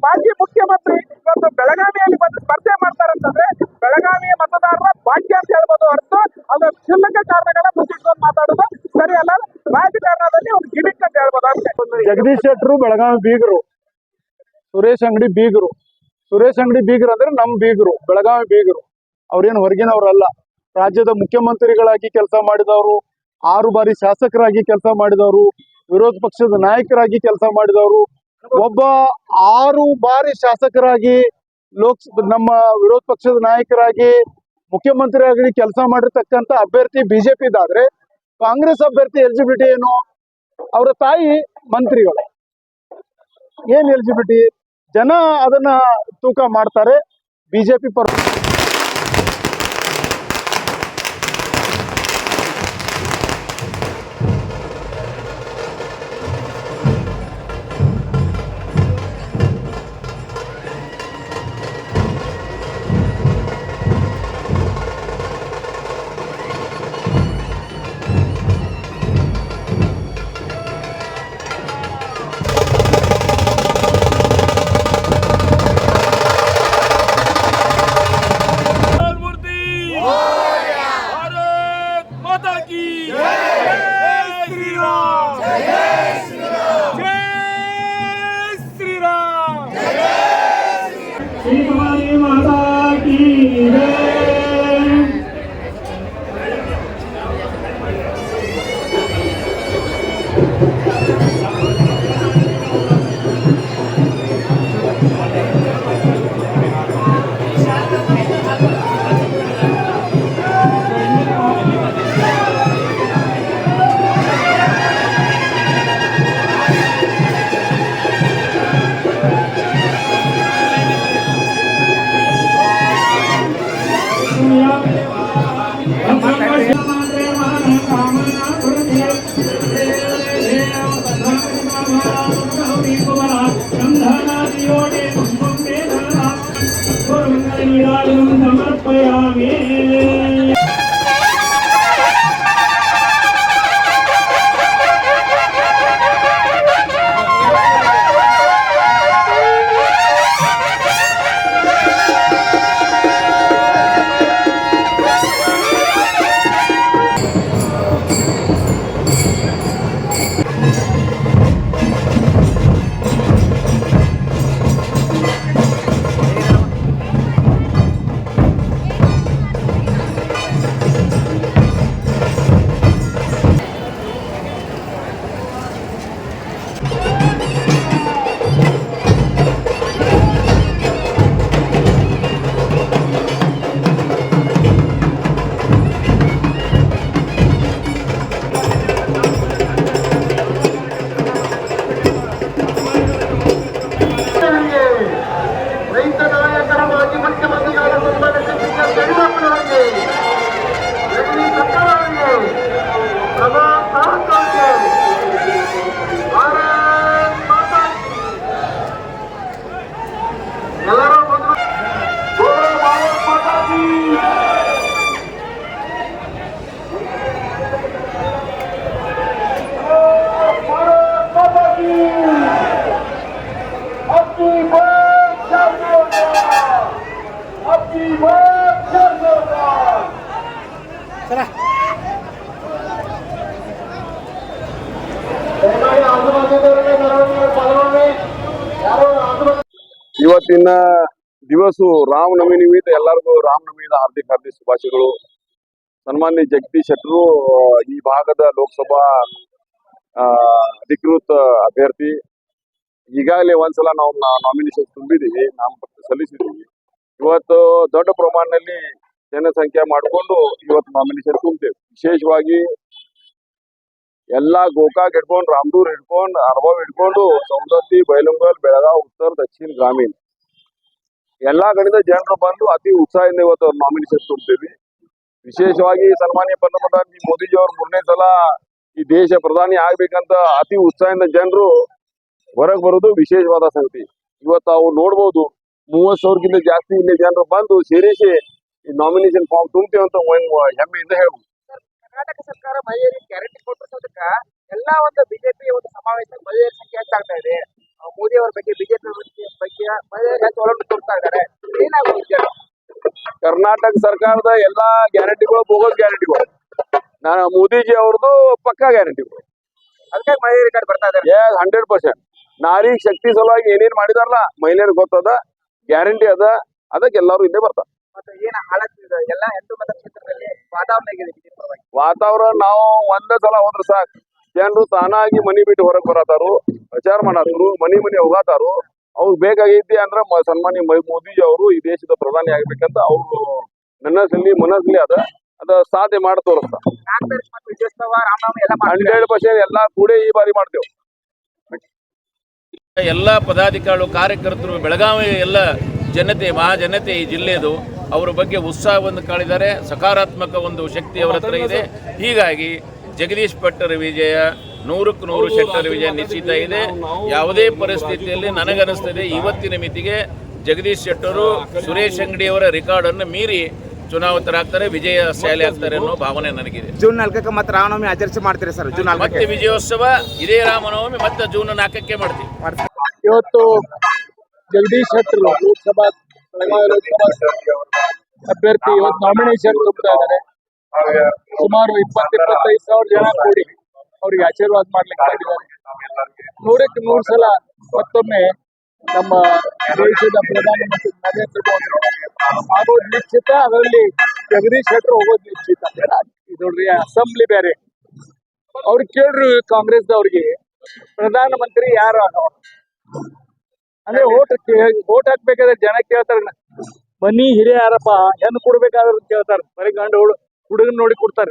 ಮಾಜಿ ಮುಖ್ಯಮಂತ್ರಿ ಇವತ್ತು ಬೆಳಗಾವಿಯಲ್ಲಿ ಬಂದು ಸ್ಪರ್ಧೆ ಮಾಡ್ತಾರೆ ಅಂತಂದ್ರೆ ಬೆಳಗಾವಿಯ ಮತದಾರರ ಭಾಗ್ಯ ಅಂತ ಹೇಳ್ಬೋದು ಹೊರತು ಅದು ಕ್ಷುಲ್ಲಕ ಕಾರಣಗಳ ಮುಚ್ಚಿಟ್ಕೊಂಡು ಮಾತಾಡೋದು ಸರಿ ಅಲ್ಲ. ರಾಜಕಾರಣದಲ್ಲಿ ಒಂದು ಗಿಮಿಕ್ ಅಂತ ಹೇಳ್ಬೋದು ಅಷ್ಟೇ. ಜಗದೀಶ್ ಶೆಟ್ಟರು ಬೆಳಗಾವಿ ಬೀಗರು, ಸುರೇಶ್ ಅಂಗಡಿ ಬೀಗರು. ಸುರೇಶ್ ಅಂಗಡಿ ಬೀಗರು ಅಂದ್ರೆ ನಮ್ ಬೀಗರು, ಬೆಳಗಾವಿ ಬೀಗರು. ಅವ್ರೇನು ಹೊರಗಿನವರಲ್ಲ. ರಾಜ್ಯದ ಮುಖ್ಯಮಂತ್ರಿಗಳಾಗಿ ಕೆಲಸ ಮಾಡಿದವರು, 6 ಬಾರಿ ಶಾಸಕರಾಗಿ ಕೆಲಸ ಮಾಡಿದವರು, ವಿರೋಧ ಪಕ್ಷದ ನಾಯಕರಾಗಿ ಕೆಲಸ ಮಾಡಿದವರು. ಒಬ್ಬ 6 ಬಾರಿ ಶಾಸಕರಾಗಿ ನಮ್ಮ ವಿರೋಧ ಪಕ್ಷದ ನಾಯಕರಾಗಿ ಮುಖ್ಯಮಂತ್ರಿಯಾಗಿ ಕೆಲಸ ಮಾಡಿರ್ತಕ್ಕಂಥ ಅಭ್ಯರ್ಥಿ ಬಿಜೆಪಿ ಇದಾದ್ರೆ, ಕಾಂಗ್ರೆಸ್ ಅಭ್ಯರ್ಥಿ ಎಲಿಜಿಬಿಲಿಟಿ ಏನು? ಅವರ ತಾಯಿ ಮಂತ್ರಿಗಳು. ಏನ್ ಎಲಿಜಿಬಿಲಿಟಿ? ಜನ ಅದನ್ನ ತೂಕ ಮಾಡ್ತಾರೆ. ಬಿಜೆಪಿ ಪರ ಸಮರ್ಪಯಾಮಿ. ಇವತ್ತಿನ ದಿವಸ ರಾಮನವಮಿ ನಿಮಿತ್ತ ಎಲ್ಲರಿಗೂ ರಾಮನವಮಿಯ ಹಾರ್ದಿಕ ಶುಭಾಶಯಗಳು. ಸನ್ಮಾನ್ಯ ಜಗದೀಶ್ ಶೆಟ್ಟರು ಈ ಭಾಗದ ಲೋಕಸಭಾ ಅಧಿಕೃತ ಅಭ್ಯರ್ಥಿ. ಈಗಾಗಲೇ ಒಂದ್ಸಲ ನಾವು ನಾಮಿನೇಷನ್ ತುಂಬಿದೀವಿ, ನಾಮಪತ್ರ ಸಲ್ಲಿಸಿದೀವಿ. ಇವತ್ತು ದೊಡ್ಡ ಪ್ರಮಾಣದಲ್ಲಿ ಜನಸಂಖ್ಯೆ ಮಾಡಿಕೊಂಡು ಇವತ್ತು ನಾಮಿನೇಷನ್ ತುಂಬ್ತೇವೆ. ವಿಶೇಷವಾಗಿ ಎಲ್ಲಾ ಗೋಕಾಕ್ ಹಿಡ್ಕೊಂಡು, ರಾಮದೂರ್ ಹಿಡ್ಕೊಂಡು, ಅರಬಾವ್ ಹಿಡ್ಕೊಂಡು, ಸೌಂದತ್ತಿ, ಬೈಲಂಗಲ್, ಬೆಳಗಾವ್, ಉತ್ತರ, ದಕ್ಷಿಣ, ಗ್ರಾಮೀಣ ಎಲ್ಲಾ ಕಡೆಯಿಂದ ಜನರು ಬಂದು ಅತಿ ಉತ್ಸಾಹದಿಂದ ಇವತ್ತು ನಾಮಿನೇಷನ್ ತುಂಬ್ತೇವೆ. ವಿಶೇಷವಾಗಿ ಸನ್ಮಾನ್ಯ ಪ್ರಧಾನಮಂತ್ರಿ ಮೋದಿಜಿ ಅವರು 3ನೇ ಸಲ ಈ ದೇಶ ಪ್ರಧಾನಿ ಆಗ್ಬೇಕಂತ ಅತಿ ಉತ್ಸಾಹದಿಂದ ಜನರು ಹೊರಗೆ ಬರುವುದು ವಿಶೇಷವಾದ ಸಂಗತಿ. ಇವತ್ತು ನಾವು ನೋಡ್ಬೋದು 30,000ಕ್ಕಿಂತ ಜಾಸ್ತಿ ಇಲ್ಲಿ ಜನರು ಬಂದು ಸೇರಿಸಿ ಈ ನಾಮಿನೇಷನ್ ಫಾರ್ಮ್ ತುಂಬ್ತೇವೆ ಅಂತ ಹೆಮ್ಮೆಯಿಂದ ಹೇಳ್ಬೋದು. ಕರ್ನಾಟಕ ಸರ್ಕಾರ ಮಹಿಳೆಯರಿಗೆ ಗ್ಯಾರಂಟಿ ಕೊಟ್ಟಿರೋದಕ್ಕ ಎಲ್ಲಾ ಒಂದು ಬಿಜೆಪಿ ಒಂದು ಸಮಾವೇಶ ಮಹಿಳೆಯರ ಸಂಖ್ಯೆ ಹೆಚ್ಚಾಗ್ತಾ ಇದೆ. ಮೋದಿ ಅವರ ಬಗ್ಗೆ, ಬಿಜೆಪಿ ಬಗ್ಗೆ ಮಹಿಳೆಯರಿಗೆ ಸೌಲಭ್ಯ ಕೊಡ್ತಾ ಇದ್ದಾರೆ, ಏನಾಗುತ್ತೆ? ಕರ್ನಾಟಕ ಸರ್ಕಾರದ ಎಲ್ಲಾ ಗ್ಯಾರಂಟಿಗಳು ಬೋಗಸ್ ಗ್ಯಾರಂಟಿಗಳು. ಮೋದಿಜಿ ಅವ್ರದ್ದು ಪಕ್ಕಾ ಗ್ಯಾರಂಟಿಗಳು. ಅದಕ್ಕೆ ಮಹಿಳೆಯರಿಗೆ ಕಾರ್ಡ್ ಬರ್ತಾ ಇದ್ದಾರೆ. 100%. ನಾರಿ ಶಕ್ತಿ ಸಲುವಾಗಿ ಏನೇನ್ ಮಾಡಿದಾರಲ್ಲ ಮಹಿಳೆಯರಿಗೆ ಗೊತ್ತದ, ಗ್ಯಾರಂಟಿ ಅದ, ಅದಕ್ಕೆ ಎಲ್ಲಾರು ಇಲ್ಲೇ ಬರ್ತಾರ. ಮತ್ತೆ ಏನ ಹಾಳಾಗ್ತಿದೆ ಎಲ್ಲ ಹೆಣ್ಣು ಮತ ಕ್ಷೇತ್ರದಲ್ಲಿ ವಾತಾವರಣ ಹೇಗಿದೆ BJP ಪರವಾಗಿ? ವಾತಾವರಣ ನಾವು ಒಂದೇ ಸಲ ಹೋದ್ರ ಸಾಕು, ಜನರು ತಾನಾಗಿ ಮನಿ ಬಿಟ್ಟು ಹೊರಗೆ ಬರತಾರು, ಪ್ರಚಾರ ಮಾಡಾತಾರು, ಮನಿ ಹೋಗಾತಾರು. ಅವ್ರು ಬೇಕಾಗೈತಿ ಅಂದ್ರ ಸನ್ಮಾನ್ಯ ಮೋದಿಜಿ ಅವರು ಈ ದೇಶದ ಪ್ರಧಾನಿ ಆಗ್ಬೇಕಂತ ಅವ್ರು ಮನಸ್ಸಲ್ಲಿ ಅದ ಸಾಧ್ಯ ಮಾಡಿ ತೋರಿಸ್ತಾರ. ಕಾಂಗ್ರೆಸ್ ಮತ್ತು ವಿಜಯೋತ್ಸವ ರಾಮನವಮಿ ಎಲ್ಲ ಮಾಡ್ತಾರೆ. 100% ಎಲ್ಲಾ ಕೂಡ ಈ ಬಾರಿ ಮಾಡ್ತೇವೆ. ಎಲ್ಲ ಪದಾಧಿಕಾರಿಗಳು ಕಾರ್ಯಕರ್ತರು ಬೆಳಗಾವಿ ಎಲ್ಲ ಜನತೆ ಮಹಾಜನತೆ ಈ ಜಿಲ್ಲೆಯದು ಅವರ ಬಗ್ಗೆ ಉತ್ಸಾಹವನ್ನು ಕಾಣಿದ್ದಾರೆ. ಸಕಾರಾತ್ಮಕ ಒಂದು ಶಕ್ತಿ ಅವರ ಹತ್ರ ಇದೆ. ಹೀಗಾಗಿ ಜಗದೀಶ್ ಭಟ್ಟರ ವಿಜಯ 100ಕ್ಕೆ 100% ವಿಜಯ ನಿಶ್ಚಿತ ಇದೆ. ಯಾವುದೇ ಪರಿಸ್ಥಿತಿಯಲ್ಲಿ ನನಗನ್ನಿಸ್ತದೆ ಇವತ್ತಿನ ಮಿತಿಗೆ ಜಗದೀಶ್ ಶೆಟ್ಟರು ಸುರೇಶ್ ಅಂಗಡಿಯವರ ರೆಕಾರ್ಡನ್ನು ಮೀರಿ ಚುನಾಯಿತರಾಗ್ತಾರೆ, ವಿಜಯ ಶಾಲೆ ಆಗ್ತಾರೆ ಅನ್ನೋ ಭಾವನೆ ನನಗಿದೆ. ಜೂನ್ 4ಕ್ಕೆ ಮತ್ತೆ ರಾಮನವಮಿ ಆಚರಿಸಿ ಮಾಡ್ತೀರಿ ಸರ್? ಜೂನ್ 4ಕ್ಕೆ ಮತ್ತೆ ವಿಜಯೋತ್ಸವ, ಇದೇ ರಾಮನವಮಿ ಮತ್ತೆ ಜೂನ್ 4ಕ್ಕೆ ಮಾಡ್ತೀವಿ. ಇವತ್ತು ಜಗದೀಶ್ ಶೆಟ್ಟರು ಲೋಕಸಭಾ ಬೆಳಗಾವಿ ಲೋಕಸಭಾ ಅಭ್ಯರ್ಥಿ ಇವತ್ತು ನಾಮಿನೇಷನ್ ತುಂಬುತ್ತಾ ಇದ್ದಾರೆ. ಸುಮಾರು 20-25 ಸಾವಿರ ಜನ ಕೂಡಿ ಅವ್ರಿಗೆ ಆಶೀರ್ವಾದ ಮಾಡ್ಲಿಕ್ಕೆ ಮಾಡಿದ್ದಾರೆ. 100ಕ್ಕೆ 100 ಸಲ ಮತ್ತೊಮ್ಮೆ ನಮ್ಮ ದೇಶದ ಪ್ರಧಾನಮಂತ್ರಿ ನರೇಂದ್ರ ಮೋದಿ ಆಗೋದು ನಿಶ್ಚಿತ. ಅದರಲ್ಲಿ ಜಗದೀಶ್ ಶೆಟ್ಟರು ಹೋಗೋದು ನಿಶ್ಚಿತ. ಇದು ನೋಡ್ರಿ, ಅಸೆಂಬ್ಲಿ ಬೇರೆ. ಅವ್ರು ಕೇಳ್ರಿ ಕಾಂಗ್ರೆಸ್ದವ್ರಿಗೆ ಪ್ರಧಾನಮಂತ್ರಿ ಯಾರು ಅನ್ನೋರು ಅಂದ್ರೆ ಓಟ್ ಹಾಕ್ಬೇಕಾದ್ರೆ ಜನ ಕೇಳ್ತಾರ, ಮನಿ ಹಿರಿಯ ಯಾರಪ್ಪ, ಹೆಣ್ಣು ಕೊಡ್ಬೇಕಾದ್ರು ಕೇಳ್ತಾರ. ಬರೀ ಗಂಡು ಹುಡುಗನ್ ನೋಡಿ ಕೊಡ್ತಾರ.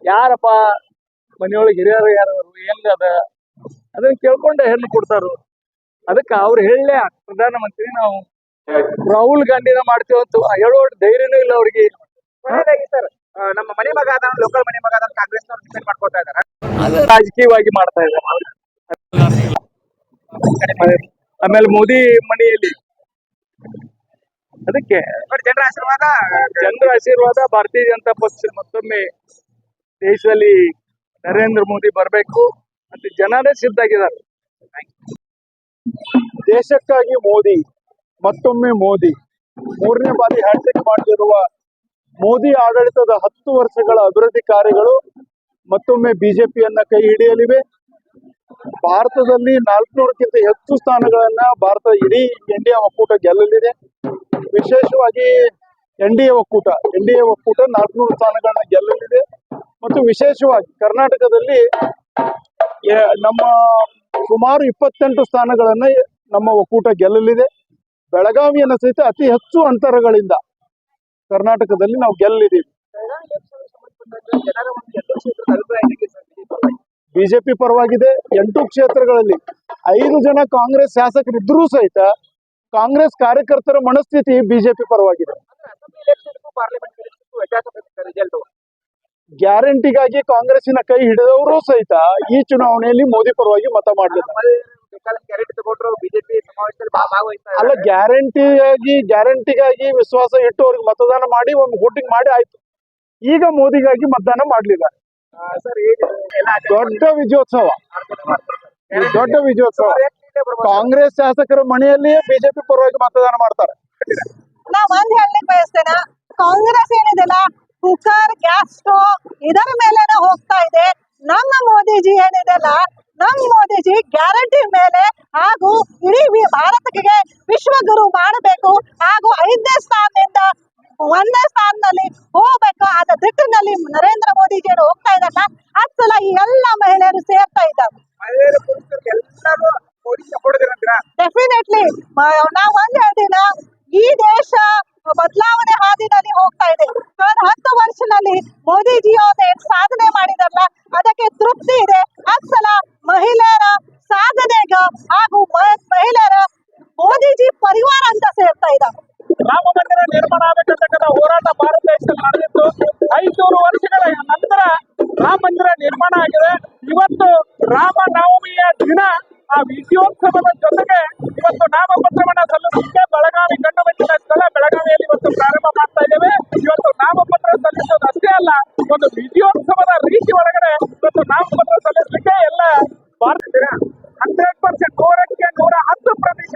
ಯಾರಪ್ಪ ಮನೆಯೊಳಗೆ ಹಿರಿಯರು ಯಾರು, ಹೆಂಗದ ಅದನ್ನ ಕೇಳ್ಕೊಂಡೆ ಹೆಣ್ಣು ಕೊಡ್ತಾರ. ಅದಕ್ಕೆ ಅವ್ರು ಹೇಳಲೇ ಪ್ರಧಾನಮಂತ್ರಿ ನಾವು ರಾಹುಲ್ ಗಾಂಧಿನ ಮಾಡ್ತೀವಿ ಅಂತ ಹೇಳೋ ಧೈರ್ಯನೂ ಇಲ್ಲ ಅವ್ರಿಗೆ. ಸರ್, ನಮ್ಮ ಮನೆ ಮಗ ಲೋಕಲ್ ಮನೆ ಮಗ ಕಾಂಗ್ರೆಸ್ ಡಿಪೆಂಡ್ ಮಾಡ್ಕೊತಾ ಇದ್ದಾರೆ. ರಾಜಕೀಯವಾಗಿ ಮಾಡ್ತಾ ಇದ್ದಾರೆ. ಆಮೇಲೆ ಮೋದಿ ಮನೆಯಲ್ಲಿ ಅದಕ್ಕೆ ಜನರ ಆಶೀರ್ವಾದ ಭಾರತೀಯ ಜನತಾ ಪಕ್ಷ ಮತ್ತೊಮ್ಮೆ ದೇಶದಲ್ಲಿ ನರೇಂದ್ರ ಮೋದಿ ಬರಬೇಕು ಅಂತ ಜನರೇ ಸಿದ್ಧಾಗಿದ್ದಾರೆ. ದೇಶಕ್ಕಾಗಿ ಮೋದಿ, ಮತ್ತೊಮ್ಮೆ ಮೋದಿ, 3ನೇ ಬಾರಿ ಹ್ಯಾಟ್ರಿಕ್ ಮಾಡಲಿರುವ ಮೋದಿ ಆಡಳಿತದ 10 ವರ್ಷಗಳ ಅಭಿವೃದ್ಧಿ ಕಾರ್ಯಗಳು ಮತ್ತೊಮ್ಮೆ ಬಿಜೆಪಿಯನ್ನ ಕೈ ಹಿಡಿಯಲಿವೆ. ಭಾರತದಲ್ಲಿ 400ಕ್ಕಿಂತ ಹೆಚ್ಚು ಸ್ಥಾನಗಳನ್ನ ಭಾರತ ಇಡೀ ಎನ್ಡಿಎ ಒಕ್ಕೂಟ ಗೆಲ್ಲಲಿದೆ. ವಿಶೇಷವಾಗಿ ಎನ್ಡಿಎ ಒಕ್ಕೂಟ 400 ಸ್ಥಾನಗಳನ್ನ ಗೆಲ್ಲಲಿದೆ. ಮತ್ತು ವಿಶೇಷವಾಗಿ ಕರ್ನಾಟಕದಲ್ಲಿ ನಮ್ಮ ಸುಮಾರು 28 ಸ್ಥಾನಗಳನ್ನ ನಮ್ಮ ಒಕ್ಕೂಟ ಗೆಲ್ಲಲಿದೆ. ಬೆಳಗಾವಿಯನ್ನು ಸಹಿತ ಅತಿ ಹೆಚ್ಚು ಅಂತರಗಳಿಂದ ಕರ್ನಾಟಕದಲ್ಲಿ ನಾವು ಗೆಲ್ಲಿದ್ದೀವಿ. ಬಿಜೆಪಿ ಪರವಾಗಿದೆ. 8 ಕ್ಷೇತ್ರಗಳಲ್ಲಿ 5 ಜನ ಕಾಂಗ್ರೆಸ್ ಶಾಸಕರಿದ್ರೂ ಸಹಿತ ಕಾಂಗ್ರೆಸ್ ಕಾರ್ಯಕರ್ತರ ಮನಸ್ಥಿತಿ ಬಿಜೆಪಿ ಪರವಾಗಿದೆ. ಗ್ಯಾರಂಟಿಗಾಗಿ ಕಾಂಗ್ರೆಸ್ಸಿನ ಕೈ ಹಿಡಿದವರು ಸಹಿತ ಈ ಚುನಾವಣೆಯಲ್ಲಿ ಮೋದಿ ಪರವಾಗಿ ಮತ ಮಾಡಲಿಲ್ಲ. ಅಲ್ಲ, ಗ್ಯಾರಂಟಿಗಾಗಿ ವಿಶ್ವಾಸ ಇಟ್ಟು ಅವ್ರಿಗೆ ಮತದಾನ ಮಾಡಿ ಒಂದು ವೋಟಿಂಗ್ ಮಾಡಿ ಆಯ್ತು. ಈಗ ಮೋದಿಗಾಗಿ ಮತದಾನ ಮಾಡಲಿಲ್ಲ. ದೊಡ್ಡ ವಿಜಯೋತ್ಸವ, ದೊಡ್ಡ ವಿಜಯೋತ್ಸವ. ಕಾಂಗ್ರೆಸ್ ಶಾಸಕರ ಮನೆಯಲ್ಲಿಯೇ ಬಿಜೆಪಿ ಪರವಾಗಿ ಮತದಾನ ಮಾಡ್ತಾರೆ. ನಾ ಒಂದ್ ಹೇಳಲಿಕ್ಕೆ ಬಯಸ್ತೇನೆ, ಕಾಂಗ್ರೆಸ್ ಏನಿದೆಲ್ಲ ಕುಕ್ಕರ್, ಗ್ಯಾಸ್ ಸ್ಟೋವ್ ಇದರ ಮೇಲೆನೆ ಹೋಗ್ತಾ ಇದೆ. ನಮ್ಮ ಮೋದಿಜಿ ಏನಿದೆಲ್ಲ, ನಮ್ಮ ಮೋದಿಜಿ ಗ್ಯಾರಂಟಿ ಮೇಲೆ ಹಾಗೂ ಇಡೀ ಭಾರತಕ್ಕೆ ವಿಶ್ವಗುರು ಮಾಡಬೇಕು ಹಾಗೂ 5ನೇ ಸ್ಥಾನದಿಂದ 1ನೇ ಸ್ಥಾನದಲ್ಲಿ ಹೋಗ್ಬೇಕು. ಆದ ದಿಟ್ಟಿನಲ್ಲಿ ನರೇಂದ್ರ ಮೋದಿಜಿಯವರು ಹೋಗ್ತಾ ಇದ್ದಾರಲ್ಲ, ಅದ್ ಸಲ ಈ ಎಲ್ಲ ಮಹಿಳೆಯರು ಸೇರ್ತಾ ಇದ್ದಾರೆ. ಡೆಫಿನೆಟ್ಲಿ ನಾವ್ ಒಂದ್ ಹೇಳ್ತೀನ, ಈ ದೇಶ ಬದಲಾವಣೆ ಹಾದಿನಲ್ಲಿ ಹೋಗ್ತಾ ಇದೆ. ಕಳೆದ 10 ವರ್ಷದಲ್ಲಿ ಮೋದಿಜಿ ಅವರು ಸಾಧನೆ ಮಾಡಿದಾರಲ್ಲ, ಅದಕ್ಕೆ ತೃಪ್ತಿ ಇದೆ. ಅದ್ಸಲ ಮಹಿಳೆಯರ ಸಾಧನೆಗ ಹಾಗೂ ಮಹಿಳೆಯರ ಮೋದಿಜಿ ಪರಿವಾರ ಅಂತ ಸೇರ್ತಾ ಇದ್ದಾರೆ. ರಾಮ ಮಂದಿರ ನಿರ್ಮಾಣ ಆಗಬೇಕಂತಕ್ಕಂಥ ಹೋರಾಟ ಭಾರತ ದೇಶದಲ್ಲಿ ನಡೆದಿತ್ತು. 500 ವರ್ಷಗಳ ನಂತರ ರಾಮ ಮಂದಿರ ನಿರ್ಮಾಣ ಆಗಿದೆ. ಇವತ್ತು ರಾಮನವಮಿಯ ದಿನ ಆ ವಿಜಯೋತ್ಸವದ ಜೊತೆಗೆ ಇವತ್ತು ನಾಮಪತ್ರವನ್ನ ಸಲ್ಲಿಸಲಿಕ್ಕೆ ಬೆಳಗಾವಿ ಗಂಡು ಮೆಚ್ಚಿನ ಸ್ಥಳ ಬೆಳಗಾವಿಯಲ್ಲಿ ಇವತ್ತು ಪ್ರಾರಂಭ ಮಾಡ್ತಾ ಇದ್ದೇವೆ. ಇವತ್ತು ನಾಮಪತ್ರ ಸಲ್ಲಿಸೋದು ಅಷ್ಟೇ ಅಲ್ಲ, ಒಂದು ವಿಜಯೋತ್ಸವದ ರೀತಿ ಒಳಗಡೆ ಇವತ್ತು ನಾಮಪತ್ರ ಸಲ್ಲಿಸಲಿಕ್ಕೆ ಎಲ್ಲ ಭಾರತೀಯ 100% 100ಕ್ಕೆ 110%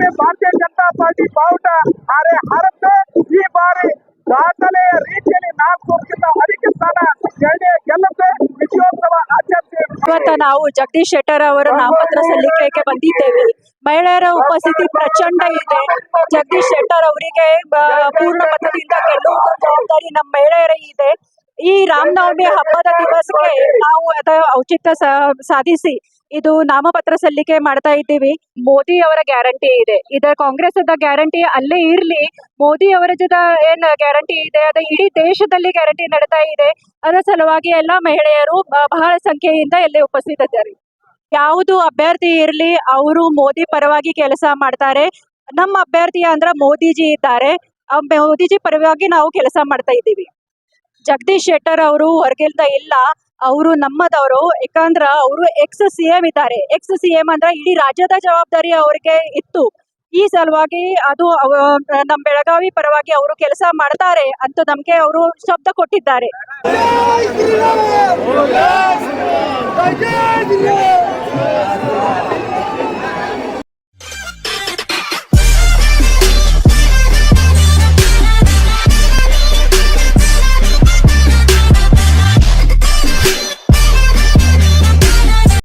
ಬೆಳಗಾವಿ ಭಾರತೀಯ ಜನತಾ ಪಾರ್ಟಿ ಬಾವುಟ ಹಾರುತ್ತೆ. ಈ ಬಾರಿ ದಾಖಲೆಯ ರೀತಿಯಲ್ಲಿ 400ಕ್ಕಿಂತ ಅಧಿಕ ಸ್ಥಾನ ಗೆಲ್ಲುತ್ತೆ. ವಿಜಯೋತ್ಸವ ಆಚರಿಸಿ ಇವತ್ತು ನಾವು ಜಗದೀಶ್ ಶೆಟ್ಟರ್ ಅವರ ನಾಮಪತ್ರ ಸಲ್ಲಿಕೆಗೆ ಬಂದಿದ್ದೇವೆ. ಮಹಿಳೆಯರ ಉಪಸ್ಥಿತಿ ಪ್ರಚಂಡ ಇದೆ. ಜಗದೀಶ್ ಶೆಟ್ಟರ್ ಅವರಿಗೆ ಪೂರ್ಣ ಮತದಿಂದ ಗೆಲ್ಲುವುದು ಜವಾಬ್ದಾರಿ ನಮ್ಮ ಮಹಿಳೆಯರ ಇದೆ. ಈ ರಾಮನವಮಿ ಹಬ್ಬದ ದಿವಸಕ್ಕೆ ನಾವು ಅದರ ಔಚಿತ್ಯ ಸಾಧಿಸಿ ಇದು ನಾಮಪತ್ರ ಸಲ್ಲಿಕೆ ಮಾಡ್ತಾ ಇದ್ದೀವಿ. ಮೋದಿ ಅವರ ಗ್ಯಾರಂಟಿ ಇದೆ, ಇದರ ಕಾಂಗ್ರೆಸ್ ಗ್ಯಾರಂಟಿ ಅಲ್ಲೇ ಇರ್ಲಿ. ಮೋದಿ ಅವರ ಏನ್ ಗ್ಯಾರಂಟಿ ಇದೆ ಅದು ಇಡೀ ದೇಶದಲ್ಲಿ ಗ್ಯಾರಂಟಿ ನಡೀತಾ ಇದೆ. ಅದರ ಸಲುವಾಗಿ ಎಲ್ಲ ಮಹಿಳೆಯರು ಬಹಳ ಸಂಖ್ಯೆಯಿಂದ ಇಲ್ಲಿ ಉಪಸ್ಥಿತರಿದ್ದಾರೆ. ಯಾವುದು ಅಭ್ಯರ್ಥಿ ಇರ್ಲಿ ಅವರು ಮೋದಿ ಪರವಾಗಿ ಕೆಲಸ ಮಾಡ್ತಾರೆ. ನಮ್ಮ ಅಭ್ಯರ್ಥಿ ಅಂದ್ರೆ ಮೋದಿಜಿ ಇದ್ದಾರೆ. ಮೋದಿಜಿ ಪರವಾಗಿ ನಾವು ಕೆಲಸ ಮಾಡ್ತಾ ಇದ್ದೀವಿ. ಜಗದೀಶ್ ಶೆಟ್ಟರ್ ಅವರು ಹೊರಗಿಂದ ಇಲ್ಲ, ಅವರು ನಮ್ಮದವರು. ಯಾಕಂದ್ರ ಅವರು ಎಕ್ಸ್ CM ಇದ್ದಾರೆ. ಎಕ್ಸ್ CM ಅಂದ್ರೆ ಇಡೀ ರಾಜ್ಯದ ಜವಾಬ್ದಾರಿ ಅವರಿಗೆ ಇತ್ತು. ಈ ಸಲುವಾಗಿ ಅದು ನಮ್ಮ ಬೆಳಗಾವಿ ಪರವಾಗಿ ಅವರು ಕೆಲಸ ಮಾಡ್ತಾರೆ ಅಂತ ನಮ್ಗೆ ಅವರು ಶಬ್ದ ಕೊಟ್ಟಿದ್ದಾರೆ.